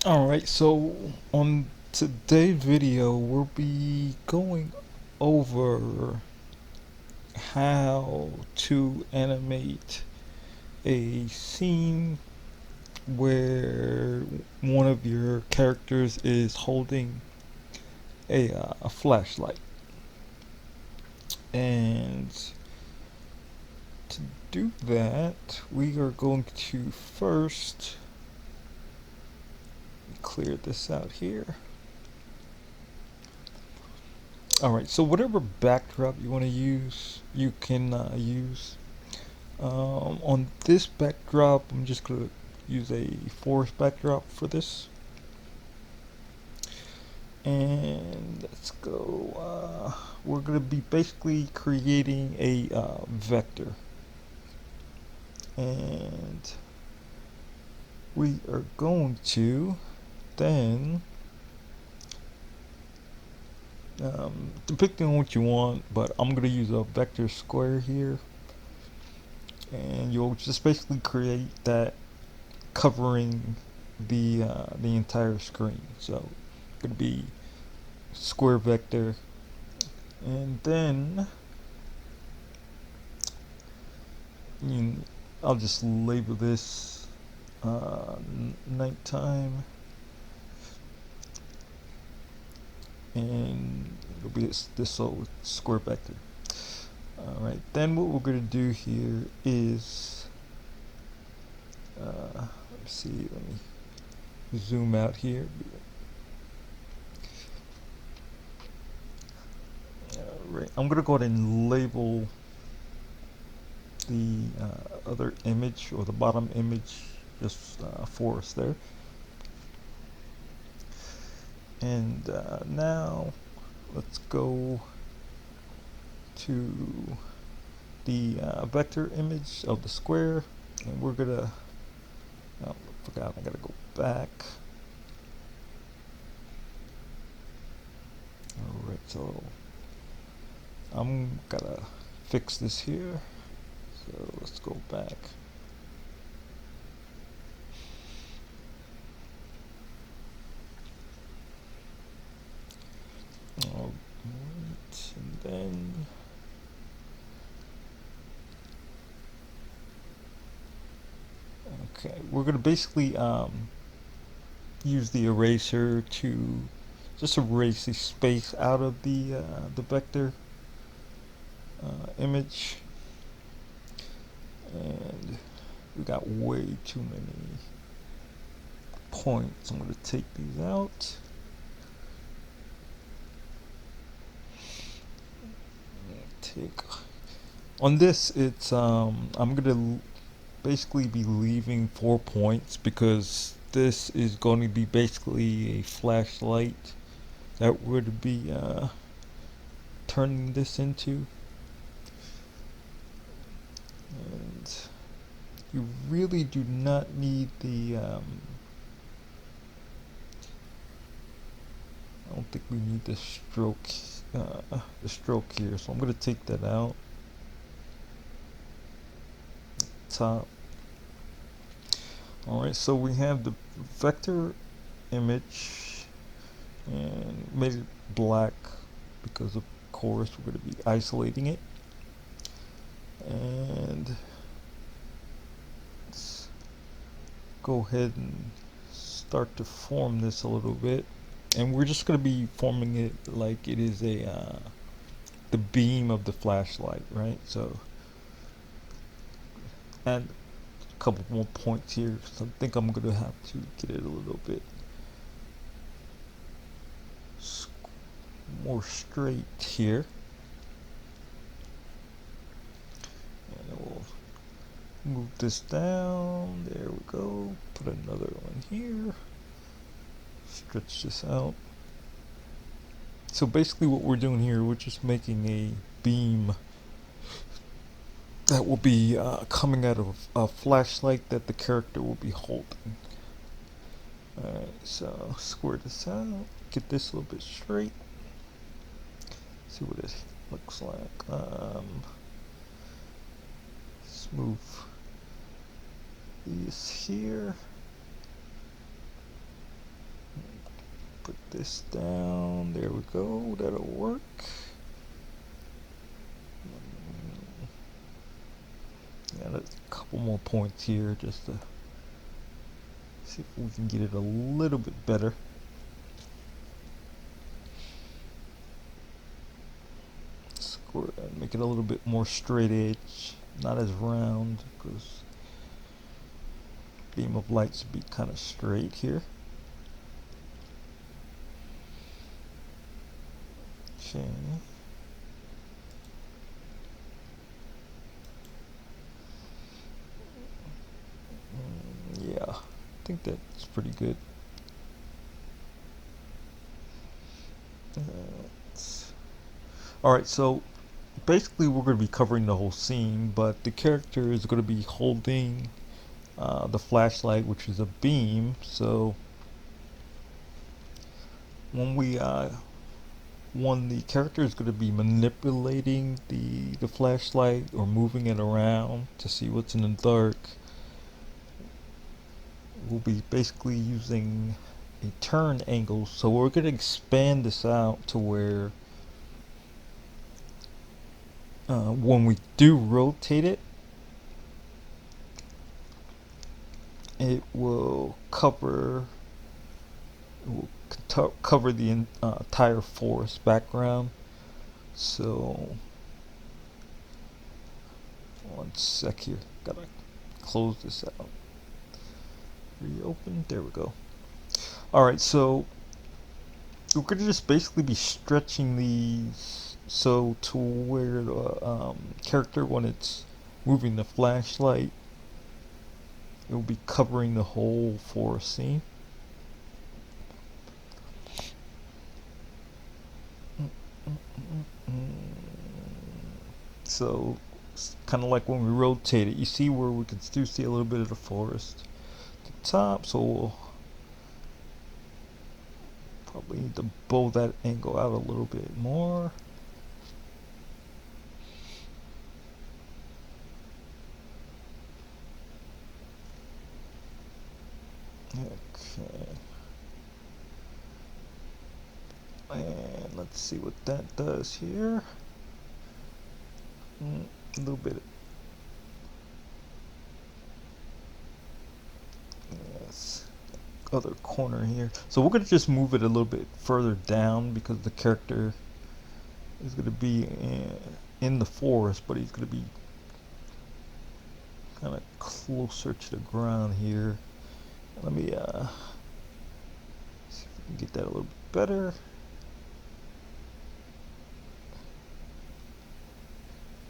Alright, so on today's video, we'll be going over how to animate a scene where one of your characters is holding a flashlight. And to do that, we are going to first clear this out here. Alright, so whatever backdrop you want to use, you can use. On this backdrop, I'm just going to use a forest backdrop for this. And let's go. We're going to be basically creating a vector. And we are going to then, depending on what you want, but I'm going to use a vector square here. And you'll just basically create that covering the entire screen. So it's going to be square vector, and then I'll just label this nighttime, and it'll be this old square vector. Alright, then what we're going to do here is let's see, let me zoom out here. Alright, I'm going to go ahead and label the other image, or the bottom image, just for us there. And now let's go to the vector image of the square, and we're gonna, oh, I forgot, I gotta go back. Alright, so I'm gonna fix this here, so let's go back. Alright, and then okay, we're gonna basically use the eraser to just erase the space out of the vector image, and we got way too many points. I'm going to take these out. Take on this, it's I'm going to basically be leaving 4 points because this is going to be basically a flashlight that would be turning this into. And you really do not need the I don't think we need the stroke here, so I'm going to take that out. Top. Alright, so we have the vector image and made it black because of course we're going to be isolating it. And let's go ahead and start to form this a little bit, and we're just going to be forming it like it is a the beam of the flashlight, right? So add a couple more points here, so I think I'm going to have to get it a little bit more straight here. And we'll move this down. There we go. Put another one here. Stretch this out. So basically what we're doing here, we're just making a beam that will be coming out of a flashlight that the character will be holding. Alright, so square this out, get this a little bit straight, see what it looks like. Let's move these here. this down. There we go. That'll work. Yeah, there's a couple more points here just to see if we can get it a little bit better. Square and make it a little bit more straight edge, not as round, because beam of light should be kind of straight here. Okay. Yeah, I think that's pretty good. Alright, so basically we're going to be covering the whole scene, but the character is going to be holding the flashlight, which is a beam. So when the character is going to be manipulating the flashlight or moving it around to see what's in the dark, we'll be basically using a turn angle. So we're going to expand this out to where when we do rotate it, it will cover the entire forest background. So one sec here, gotta close this out. Reopen. There we go. Alright, so we're gonna just basically be stretching these so to where the character, when it's moving the flashlight, it will be covering the whole forest scene. So it's kind of like when we rotate it, you see where we can still see a little bit of the forest at the top, so we'll probably need to bow that angle out a little bit more. Okay. And let's see what that does here. A little bit. Yes. Other corner here. So we're going to just move it a little bit further down because the character is going to be in the forest, but he's going to be kind of closer to the ground here. Let me see if we can get that a little bit better.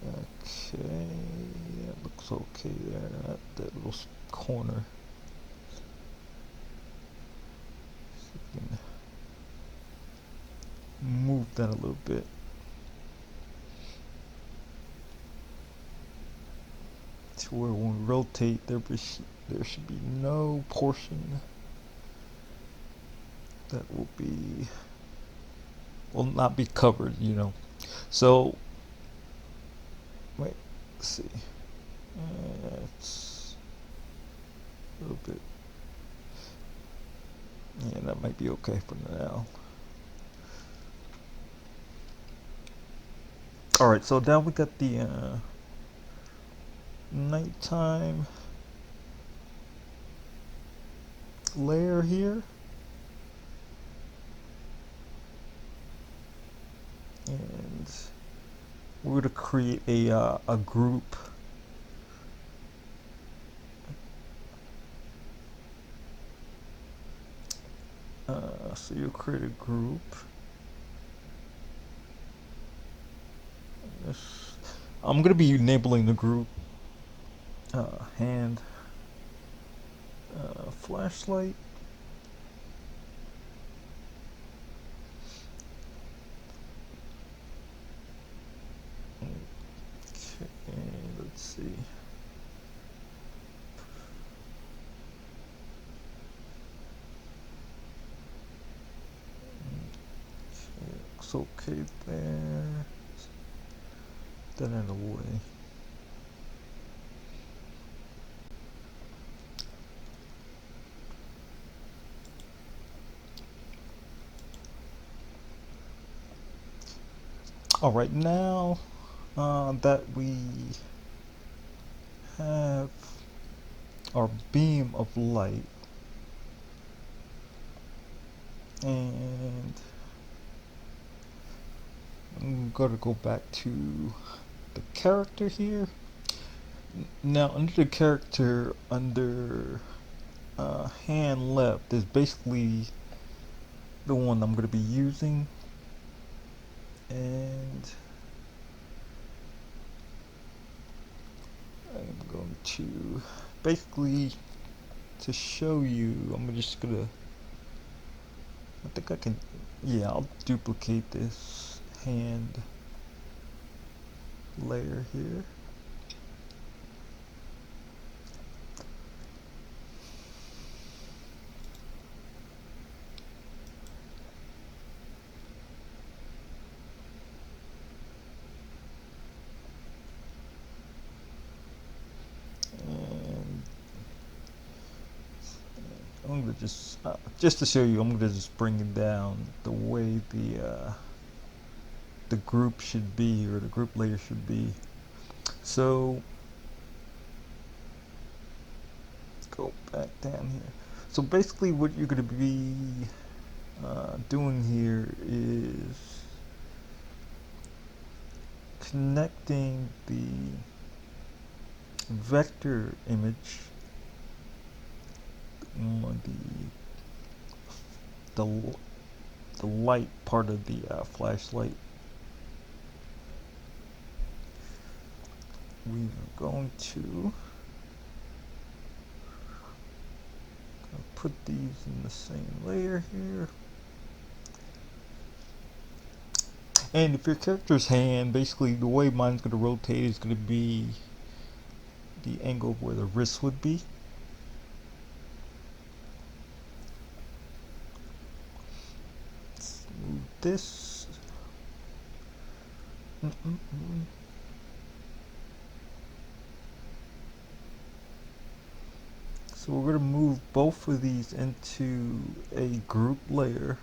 Okay, that looks okay there. That little corner. See if we can move that a little bit. To where when we rotate, there should be no portion that will not be covered, you know. So wait, let's see. It's a little bit. Yeah, that might be okay for now. Alright, so now we got the nighttime layer here. And we're going to create a group. So you'll create a group. I'm going to be enabling the group hand flashlight. Okay, let's see. Okay, looks okay there. That out of the way. Alright, now that we have our beam of light, and I'm gonna go back to the character here. Now under the character, under hand left is basically the one I'm gonna be using, and I'm going to basically to show you. I'm just gonna. I think I can. Yeah, I'll duplicate this hand layer here. And I'm gonna just to show you, I'm gonna just bring it down the way the group should be, or the group layer should be. So go back down here. So basically, what you're gonna be doing here is connecting the vector image on the light part of the flashlight. We are going to put these in the same layer here. And if your character's hand, basically the way mine's going to rotate is going to be the angle of where the wrist would be. Let's move this. So we're going to move both of these into a group layer.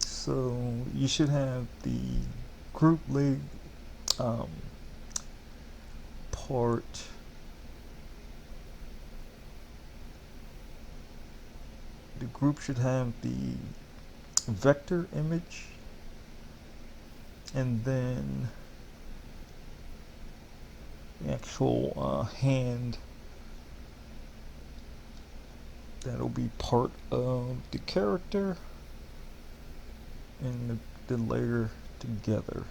So you should have the group layer part the group should have the vector image, and then the actual hand that'll be part of the character and the layer together.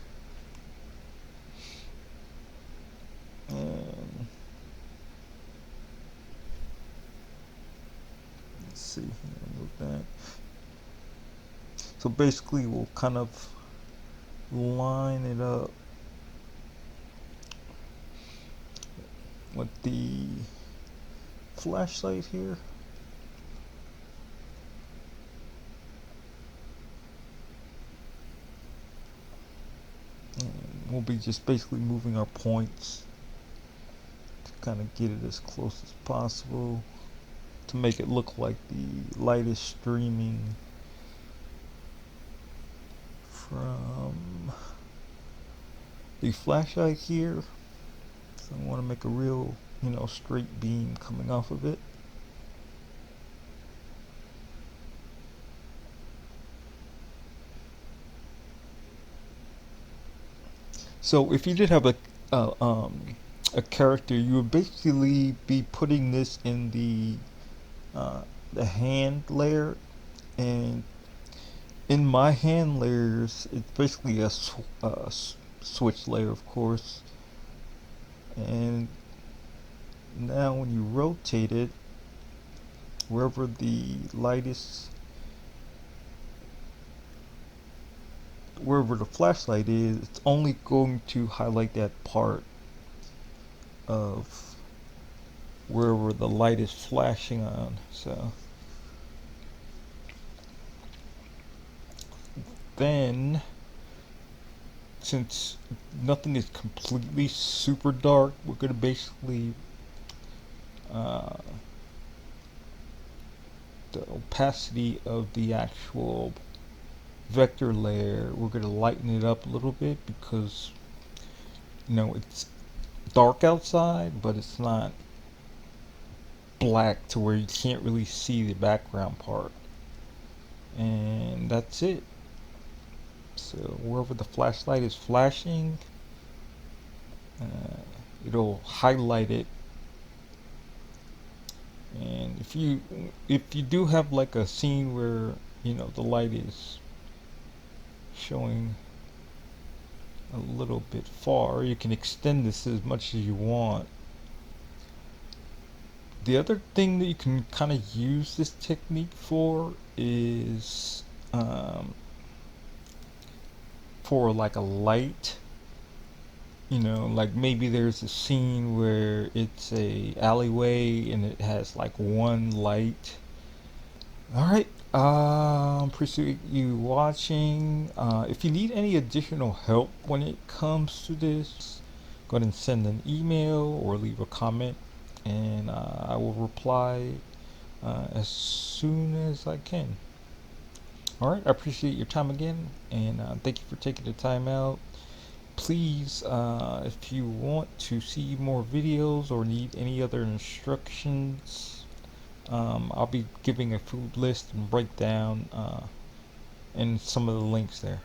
And let's see, move that. So basically we'll kind of line it up with the flashlight here. And we'll be just basically moving our points to kind of get it as close as possible to make it look like the light is streaming from the flashlight here. So I want to make a real, straight beam coming off of it. So if you did have a character, you would basically be putting this in the hand layer, and in my hand layers, it's basically a switch layer, of course. And now when you rotate it, wherever the light is, wherever the flashlight is, it's only going to highlight that part of wherever the light is flashing on. So then, since nothing is completely super dark, we're going to basically the opacity of the actual vector layer, we're going to lighten it up a little bit because it's dark outside, but it's not black to where you can't really see the background part. And that's it. So wherever the flashlight is flashing, it'll highlight it. And if you do have like a scene where the light is showing a little bit far, you can extend this as much as you want. The other thing that you can kind of use this technique for is for like a light. Like maybe there's a scene where it's a alleyway and it has like one light. All right. Appreciate you watching. If you need any additional help when it comes to this, go ahead and send an email or leave a comment, and I will reply as soon as I can. All right. I appreciate your time again, and thank you for taking the time out. Please, if you want to see more videos or need any other instructions, I'll be giving a full list and breakdown in some of the links there.